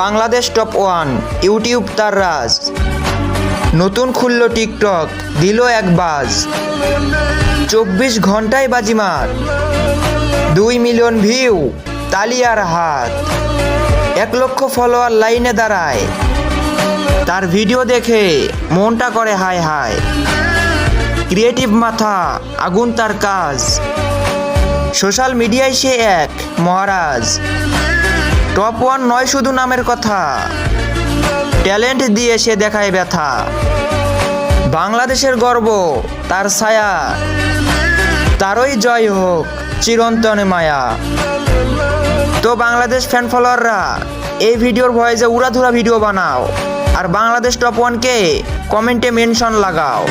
Bangladesh top 1 YouTube তার রাজ নতুন খুলল টিকটক, দিল এক বাজ। 24 ঘন্টায় বাজিমার, 2 মিলিয়ন ভিউ, তালি আর হাত। 1 লক্ষ ফলোয়ার লাইনে দাঁড়ায়, তার ভিডিও দেখে মনটা করে হায় হায়। ক্রিয়েটিভ মাথা, আগুন তার কাজ, সোশ্যাল মিডিয়ায় সে এক মহারাজ। টপ 1 নয় শুধু নামের কথা, ট্যালেন্ট দিয়ে সে দেখায় ব্যথা। বাংলাদেশের গর্ব তার ছায়া, তারই জয় হোক চিরন্তন মায়া। তো বাংলাদেশ ফ্যান ফলোয়াররা এই ভিডিওর ভয়েসে উড়াধুরা ভিডিও বানাও, আর বাংলাদেশ টপ 1 কে কমেন্টে মেনশন লাগাও।